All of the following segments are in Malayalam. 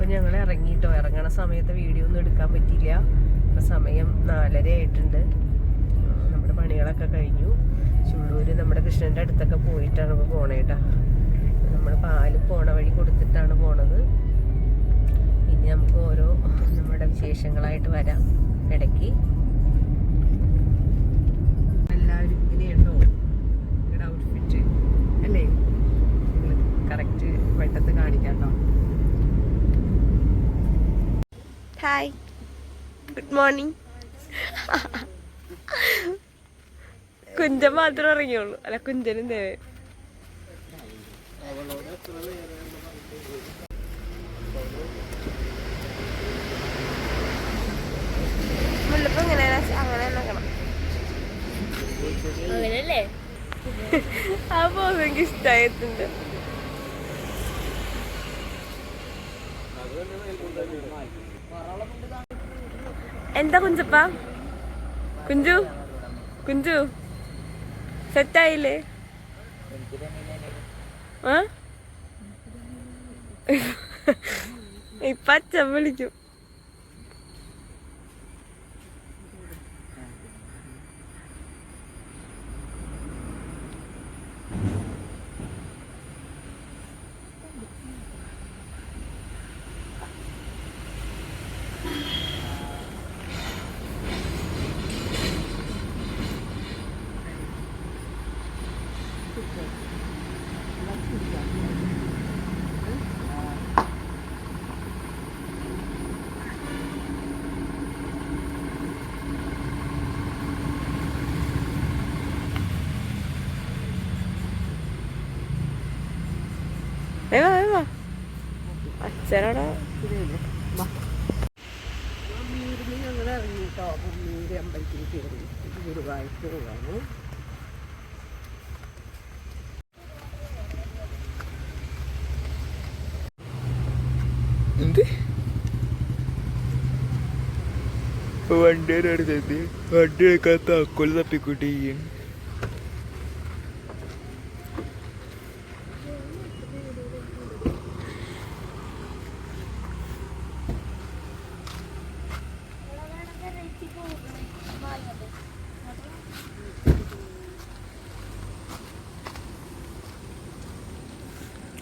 അപ്പം ഞങ്ങൾ ഇറങ്ങിയിട്ടോ. ഇറങ്ങണ സമയത്ത് വീഡിയോ ഒന്നും എടുക്കാൻ പറ്റിയില്ല. ഇപ്പം സമയം 4:30 ആയിട്ടുണ്ട്. നമ്മുടെ പണികളൊക്കെ കഴിഞ്ഞു. ചുള്ളൂർ നമ്മുടെ കൃഷ്ണൻ്റെ അടുത്തൊക്കെ പോയിട്ടാണ് ഇപ്പോൾ പോണേട്ടാ. നമ്മൾ പാല് പോണ വഴി കൊടുത്തിട്ടാണ് പോണത്. ഇനി നമുക്ക് ഓരോ നമ്മുടെ വിശേഷങ്ങളായിട്ട് വരാം ഇടയ്ക്ക്. എല്ലാവരും ഇങ്ങനെയുണ്ടോ നിങ്ങളുടെ ഔട്ട്ഫിറ്റ് അല്ലേ? കറക്റ്റ് വെട്ടത്ത് കാണിക്കാട്ടോ. Hi, good morning. കുഞ്ചൻ മാത്രം ഇറങ്ങിയുള്ളൂ. അല്ല, കുഞ്ചനും ദേവേ. മുല്ലപ്പൂ ഇങ്ങനെ അങ്ങനെ നോക്കണം. അങ്ങനെയല്ലേ? ആ പോസ് എനിക്ക് ഇഷ്ടമായിട്ടുണ്ട്. എന്താ കുഞ്ചപ്പ? കുഞ്ചു കുഞ്ചു സെറ്റായില്ലേ? ഇപ്പൊ അച്ഛൻ വിളിക്കും. അച്ഛനോടാ ഞങ്ങൾ ഇറങ്ങിട്ടോ. മീര് അമ്പലത്തിൽ കയറി ഗുരുവായൂർ പോവാണ്. വണ്ടിയുടെ അടുത്തെത്തി. വണ്ടി എടുക്കാൻ താക്കോല് തപ്പിക്കൂട്ടി.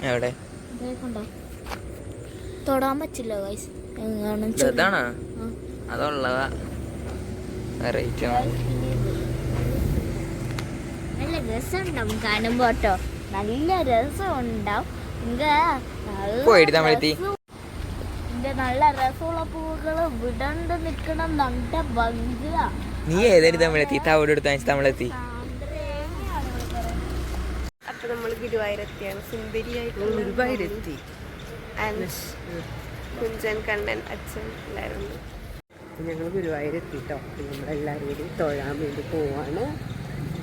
എവിടെ തൊടാൻ പറ്റില്ല. ഇതാണോ അതുള്ളതാ? റേറ്റ് നല്ല രസമുണ്ടാവും കാണുമ്പോ കേട്ടോ. നല്ല രസമുണ്ടാവും. നല്ല രസമുള്ള പൂക്കള് വിടണ്ട് നിക്കണം. നല്ല ഭംഗിയാ. നീ ഏതായാലും തമിഴെത്തി തവിട് എടുത്ത തമിഴെത്തി. അപ്പൊ നമ്മൾ ഗുരുവായൂരെത്തിയാണ്. സുന്ദരിയായിട്ട് ഗുരുവായൂരെത്തി. കുഞ്ചൻ, കണ്ണൻ, അച്ഛൻ എല്ലാവരും. ഞങ്ങൾ ഗുരുവായൂരെത്തിട്ടോ. നമ്മളെല്ലാവരും കൂടി തൊഴാൻ വേണ്ടി പോവാണ്.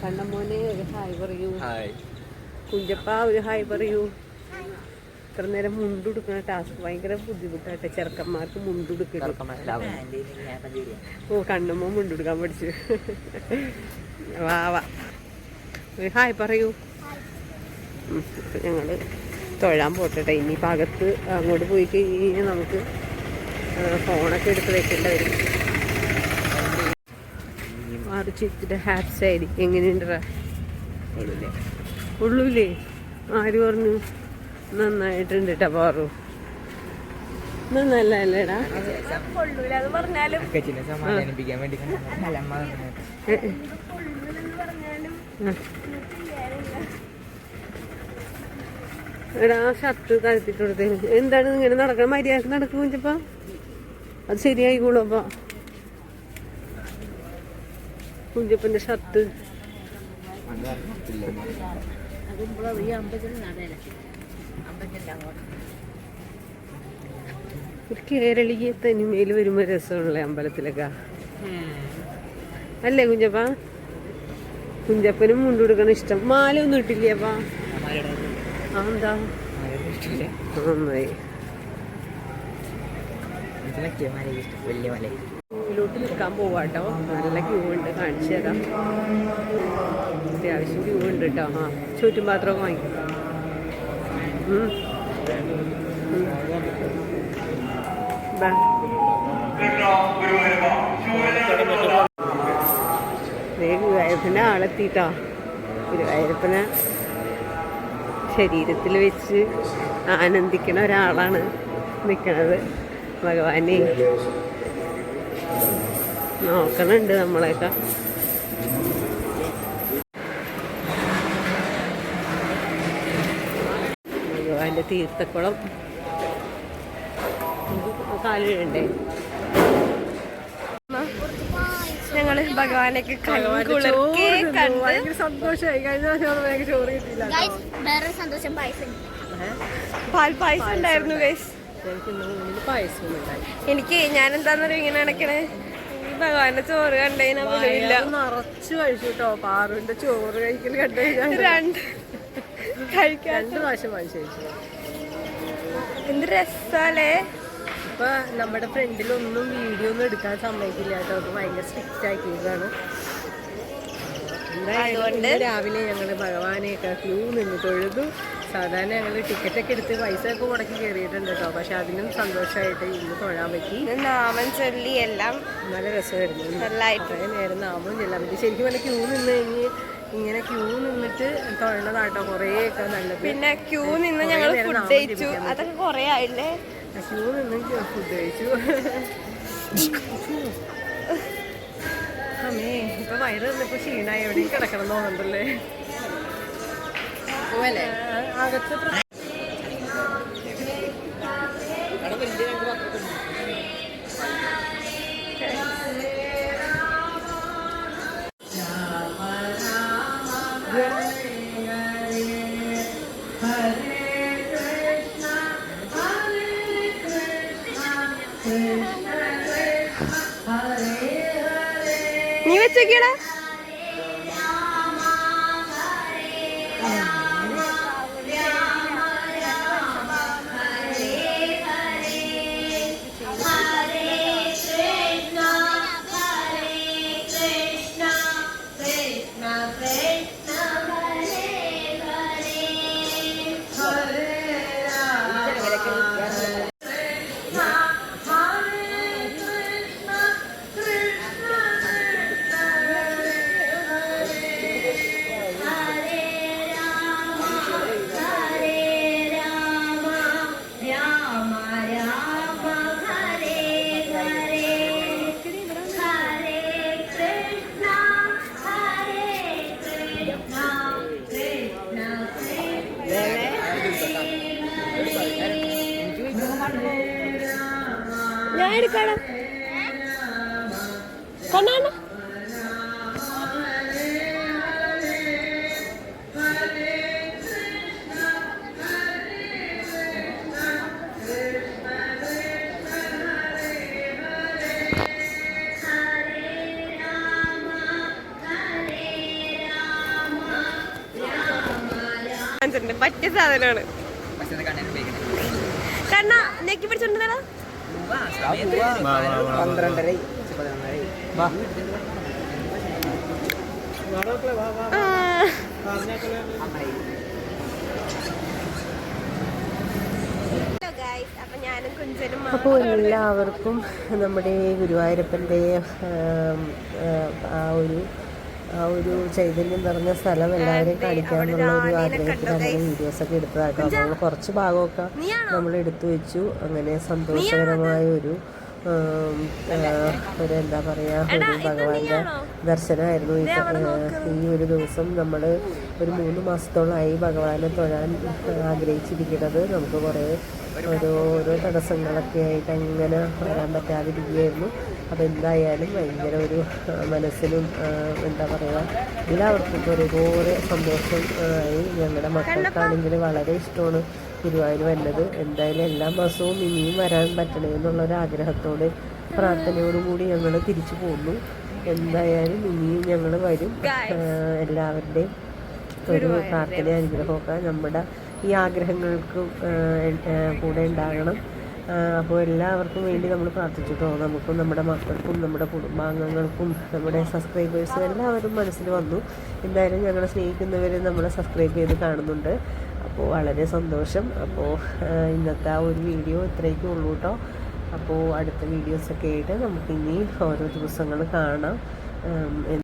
കണ്ണമ്മോനെ ഒരു ഹായ് പറയൂ. കുഞ്ചപ്പ ഒരു ഹായ് പറയൂ. ഇത്ര നേരം മുണ്ടുടുക്കുന്ന ടാസ്ക് ഭയങ്കര ബുദ്ധിമുട്ടാട്ടെ. ചെറുക്കന്മാർക്ക് മുണ്ടുടുക്കണം. ഓ, കണ്ണമ്മ മുണ്ടുടുക്കാൻ പഠിച്ചു. വാ വാ, ഒരു ഹായ് പറയൂ. ഞങ്ങൾ തൊഴാൻ പോട്ടെ. ഇനി ഭാഗത്ത് അങ്ങോട്ട് പോയി കഴിഞ്ഞാൽ നമുക്ക് ഫോണൊക്കെ എടുത്ത് വെക്കേണ്ട വരും. മറിച്ചിട്ട് ഹാപ്പ് സൈഡ് എങ്ങനെയുണ്ടാ? ഉള്ളൂല്ലേ? ആര് പറഞ്ഞു? നന്നായിട്ടുണ്ട് കേട്ടോ പാറു. നന്നല്ലേടാ? കൊള്ളൂലെന്ന് പറഞ്ഞാലും എടാ ഷർട്ട് താഴ്ത്തിട്ട് കൊടുത്തേന്. എന്താണ് ഇങ്ങനെ നടക്കണം? മര്യാദക്ക് നടക്കും കുഞ്ചപ്പ. അത് ശരിയായിക്കോളൂ. അപ്പൊ കുഞ്ചപ്പന്റെ ഷർട്ട് ഒരു കേരളീയ തനിമയിൽ വരുമ്പോ രസമുള്ള അമ്പലത്തിലൊക്കെ അല്ലേ കുഞ്ചപ്പ? കുഞ്ചപ്പനും മുണ്ടുകൊടുക്കണം ഇഷ്ടം. മാല ഒന്നും ഇട്ടില്ലേ അപ്പ? എന്താ നന്നായി. ക്യൂവിലോട്ട് നിൽക്കാൻ പോവാട്ടോ. നല്ല ക്യൂ ഉണ്ട്, കാണിച്ചു തരാം. അത്യാവശ്യം ക്യൂ ഉണ്ട് കേട്ടോ. ചുറ്റും പാത്രമൊക്കെ വാങ്ങിക്കും. ഗുരുവായൂരപ്പൻ്റെ ആളെത്തിട്ടോ. ഗുരുവായൂരപ്പനെ ശരീരത്തിൽ വെച്ച് ആനന്ദിക്കണ ഒരാളാണ് നിൽക്കണത്. ഭഗവാനെ നോക്കണുണ്ട് നമ്മളെയൊക്കെ. ഭഗവാന്റെ തീർത്ഥക്കുളം കാലുണ്ടേ. ഞങ്ങള് ഭഗവാനൊക്കെ ഭയങ്കര സന്തോഷമായി. കഴിഞ്ഞ പ്രാവശ്യം ഭയങ്കര ചോറ് കിട്ടിയില്ല. വേറെ സന്തോഷം പായസം, പാൽപ്പായസം ഉണ്ടായിരുന്നു ഗൈസ്. പായസം ഉണ്ടായി. എനിക്ക് ഞാനെന്താന്നറിയോ ഇങ്ങനെ നടക്കണേ, ഈ ഭഗവാന്റെ ചോറ് കണ്ടതിനാ നിറച്ച് കഴിച്ചു കേട്ടോ. പാറുവിന്റെ ചോറ് കഴിക്കൽ കണ്ടു രണ്ട് പ്രാവശ്യം വാങ്ങിച്ചു കഴിച്ചു. എന്ത് രസാലേ. ഇപ്പൊ നമ്മുടെ ഫ്രണ്ടിലൊന്നും വീഡിയോ ഒന്നും എടുക്കാൻ സമ്മതിക്കില്ല കേട്ടോ. അത് ഭയങ്കര സ്ട്രിക്റ്റ് ആക്കിയതാണ്. എന്തായാലും രാവിലെ ഞങ്ങള് ഭഗവാനെയൊക്കെ ക്യൂ നിന്ന് തൊഴുതു. സാധാരണ ഞങ്ങൾ ടിക്കറ്റൊക്കെ എടുത്ത് പൈസ ഒക്കെ മുടക്കി കയറിയിട്ടുണ്ട് കേട്ടോ. പക്ഷെ അതിനും സന്തോഷമായിട്ട് ഇന്ന് തൊഴാൻ പറ്റി. നാമം ചൊല്ലി എല്ലാം നല്ല രസമായിരുന്നു. കുറേ നേരം നാമം ചെല്ലാൻ പറ്റി. ശരിക്കും പറഞ്ഞാൽ ക്യൂ നിന്ന് കഴിഞ്ഞ് ഇങ്ങനെ ക്യൂ നിന്നിട്ട് തൊഴണതാട്ടോ കുറേയൊക്കെ നല്ലത്. പിന്നെ ക്യൂ നിന്ന് ഞങ്ങൾ ഫുഡ് കഴിച്ചു. അതൊക്കെ കുറേ ആയില്ലേ. ക്യൂ നിന്ന് ഫുഡ് കഴിച്ചു. അമ്മേ ഇപ്പൊ വയറ് നിന്നിപ്പോ ക്ഷീണായി. എവിടെയും കിടക്കണം തോന്നുന്നുണ്ടല്ലേ. അകത്ത് നീ വെച്ചോക്കിയടാ. ഞാൻ എടുക്കണം കണ്ണാണ്. പറ്റിയ സാധനമാണ്. കണ്ണ നെക്കി പിടിച്ചോണ്ടാ 12:30. അപ്പോൾ എല്ലാവർക്കും നമ്മുടെ ഗുരുവായൂരപ്പൻ്റെ ആ ഒരു ചൈതന്യം നിറഞ്ഞ സ്ഥലം എല്ലാവരെയും കാണിക്കാമെന്നുള്ള ഒരു ആഗ്രഹത്തിലാണ് വീഡിയോസൊക്കെ എടുത്തതാട്ടോ. അപ്പോൾ നമ്മൾ കുറച്ച് ഭാഗമൊക്കെ നമ്മൾ എടുത്തു വെച്ചു. അങ്ങനെ സന്തോഷകരമായ ഒരു എന്താ പറയുക, ഒരു ഭഗവാന്റെ ദർശനമായിരുന്നു ഈ ഒരു ദിവസം. നമ്മൾ ഒരു 3 മാസത്തോളമായി ഭഗവാനെ തൊഴാൻ ആഗ്രഹിച്ചിരിക്കുന്നത്. നമുക്ക് കുറേ ഓരോ തടസ്സങ്ങളൊക്കെ ആയിട്ട് അങ്ങനെ വരാൻ പറ്റാതിരിക്കുകയായിരുന്നു. അപ്പോൾ എന്തായാലും ഭയങ്കര ഒരു മനസ്സിനും എന്താ പറയുക, എല്ലാവർക്കും ഒരുപോലെ സന്തോഷം ആയി. ഞങ്ങളുടെ മക്കൾക്കാണെങ്കിൽ വളരെ ഇഷ്ടമാണ് ഗുരുവായൂർ വരുന്നത്. എന്തായാലും എല്ലാ മാസവും ഇനിയും വരാൻ പറ്റണേ എന്നുള്ളൊരാഗ്രഹത്തോടെ പ്രാർത്ഥനയോടുകൂടി ഞങ്ങൾ തിരിച്ചു പോന്നു. എന്തായാലും ഇനിയും ഞങ്ങൾ വരും. എല്ലാവരുടെയും ഒരു പ്രാർത്ഥന അനുഗ്രഹമൊക്കെ നമ്മുടെ ഈ ആഗ്രഹങ്ങൾക്കും കൂടെ ഉണ്ടാകണം. അപ്പോൾ എല്ലാവർക്കും വേണ്ടി നമ്മൾ പ്രാർത്ഥിച്ചിട്ടോ. നമുക്കും നമ്മുടെ മക്കൾക്കും നമ്മുടെ കുടുംബാംഗങ്ങൾക്കും നമ്മുടെ സബ്സ്ക്രൈബേഴ്സും എല്ലാവരും മനസ്സിൽ വന്നു. എന്തായാലും ഞങ്ങളെ സ്നേഹിക്കുന്നവർ നമ്മളെ സബ്സ്ക്രൈബ് ചെയ്ത് കാണുന്നുണ്ട്. അപ്പോൾ വളരെ സന്തോഷം. അപ്പോൾ ഇന്നത്തെ ആ ഒരു വീഡിയോ ഇത്രയൊക്കെ ഉള്ളൂ കേട്ടോ. അപ്പോൾ അടുത്ത വീഡിയോസൊക്കെ ആയിട്ട് നമുക്കിനി ഓരോ ദിവസങ്ങൾ കാണാം.